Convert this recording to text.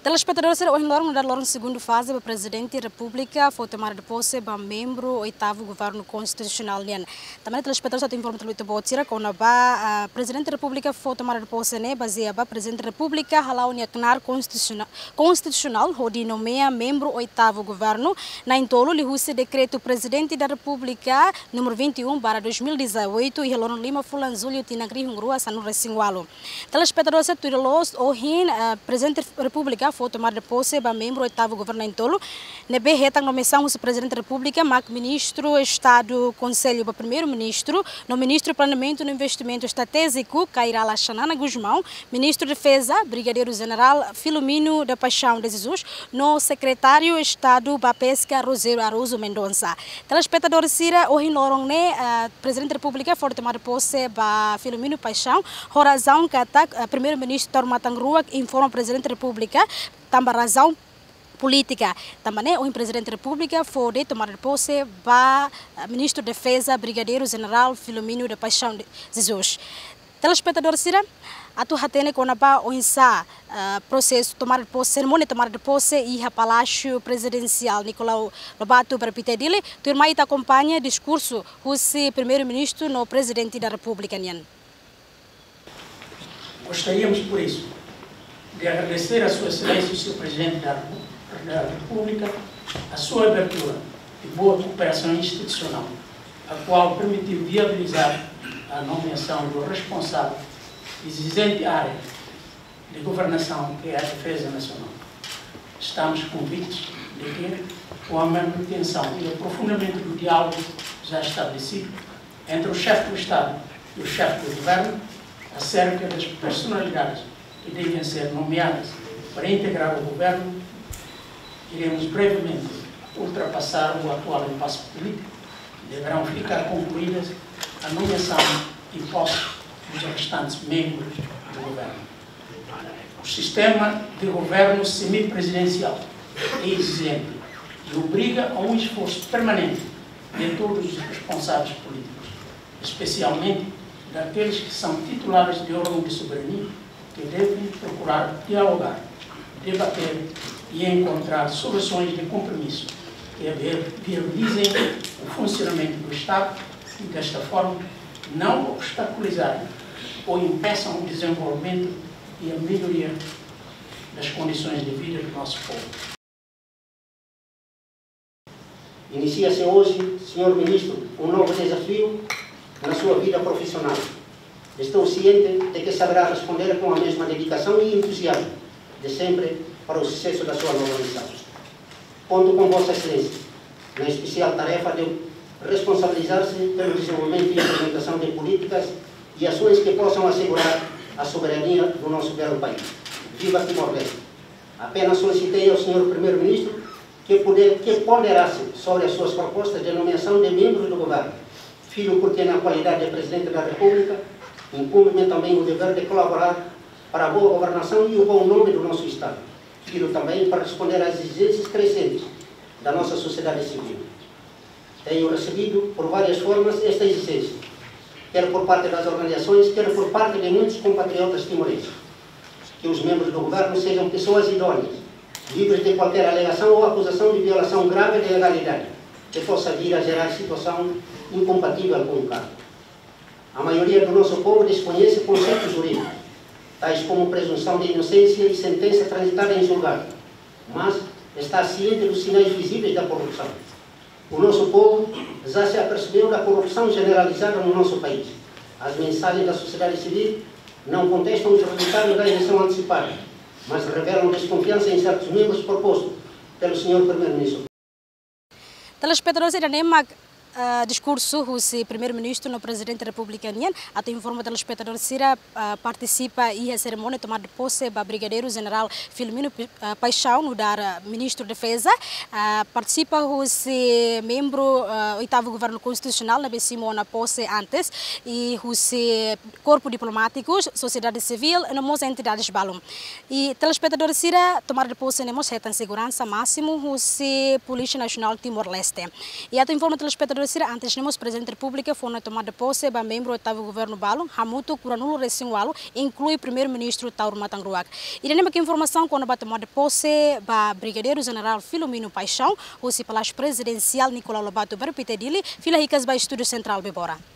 Telespectadores, hoje na segunda fase, o Presidente da República foi tomar de posse para membro do 8º Governo Constitucional. Também telespectadores têm informação muito boa, com o Presidente da República foi tomar de posse, baseado o Presidente da República, a União Constitucional, onde nomeia membro do 8º Governo, na entolo, ele usa decreto Presidente da República, número 21/2018, e Helon Lima Fulanzulio Tinagri Hungrua Sanu Resingualo. Telespectadores, hoje, Presidente da República foi tomar de posse para membro do 8º Governo em Tolo. Nebe reta nomeação do Presidente da República, Ministro Estado Conselho para Primeiro-Ministro, no Ministro do Planeamento e Investimento Estratégico, Cairala Xanana Guzmão, Ministro de Defesa, Brigadeiro General Filomeno da Paixão de Jesus, no Secretário de Estado para Pesca, Roseiro Aroso Mendonça. Telespectadores, hoje no Presidente da República foi tomar de posse para Filomeno Paixão, razão que o Primeiro-Ministro Tormatangrua informa o Presidente da República, também razão política. Também o Presidente da República foi tomar de posse para o Ministro da Defesa, Brigadeiro General Filomeno da Paixão de Jesus. Telespectadores, a tu hatene com o processo tomar de posse, cerimônia tomar de posse e a Palácio Presidencial Nicolau Lobato para Pitedile, tu irmã acompanha o discurso do Primeiro-Ministro no Presidente da República. Gostaríamos, por isso, de agradecer a Sua Excelência, o Sr. Presidente da República, a sua abertura e boa cooperação institucional, a qual permitiu viabilizar a nomeação do responsável exigente área de governação, que é a Defesa Nacional. Estamos convictos de que, com a manutenção e aprofundamento do diálogo já estabelecido entre o chefe do Estado e o chefe do Governo, acerca das personalidades que devem ser nomeadas para integrar o governo, iremos brevemente ultrapassar o atual impasse político e deverão ficar concluídas a nomeação e posse dos restantes membros do governo. O sistema de governo semipresidencial é exigente e obriga a um esforço permanente de todos os responsáveis políticos, especialmente daqueles que são titulares de órgão de soberania, que devem procurar dialogar, debater e encontrar soluções de compromisso que viabilizem o funcionamento do Estado e, desta forma, não obstaculizarem ou impeçam o desenvolvimento e a melhoria das condições de vida do nosso povo. Inicia-se hoje, Sr. Ministro, um novo desafio na sua vida profissional. Estou ciente de que saberá responder com a mesma dedicação e entusiasmo de sempre para o sucesso da sua nova missão. Conto com Vossa Excelência na especial tarefa de responsabilizar-se pelo desenvolvimento e implementação de políticas e ações que possam assegurar a soberania do nosso belo país. Viva Timor-Leste! Apenas solicitei ao Sr. Primeiro-Ministro que ponderasse sobre as suas propostas de nomeação de membros do governo, filho porque na qualidade de Presidente da República incumbe-me também o dever de colaborar para a boa governação e o bom nome do nosso Estado, filho também para responder às exigências crescentes da nossa sociedade civil. Tenho recebido por várias formas esta exigência, quer por parte das organizações, quer por parte de muitos compatriotas timorenses, que os membros do governo sejam pessoas idôneas, livres de qualquer alegação ou acusação de violação grave de legalidade, que possa vir a gerar situação incompatível com o cargo. A maioria do nosso povo desconhece conceitos jurídicos, tais como presunção de inocência e sentença transitada em julgado, mas está ciente dos sinais visíveis da corrupção. O nosso povo já se apercebeu da corrupção generalizada no nosso país. As mensagens da sociedade civil não contestam os resultados da eleição antecipada, mas revelam desconfiança em certos membros propostos pelo Sr. Primeiro-Ministro. Telespectadores, discurso do Primeiro-Ministro no Presidente da República, até informa telespectador Sira participa e a cerimônia tomar de posse para Brigadeiro General Filomeno Paixão, no dar Ministro da Defesa, participa o membro 8º Governo Constitucional, na BCMO na posse antes, e o Corpo Diplomático, Sociedade Civil, e nas entidades balum. E telespectador Sira tomar de posse nemos retan segurança máximo o Polícia Nacional Timor-Leste. E até informa telespectador esclarecer antes temos presidente da República foi na tomada de posse ba membro do oitavo governo Balo, Hamuto Kuranulo Resinwalo, inclui primeiro-ministro Tauro Matangruak. E nem que informação quando ba tomada de posse ba brigadeiro general Filomeno Paixão, o palácio presidencial Nicolau Lobato Barpitedili, fila ricas ba estúdio central Bebora.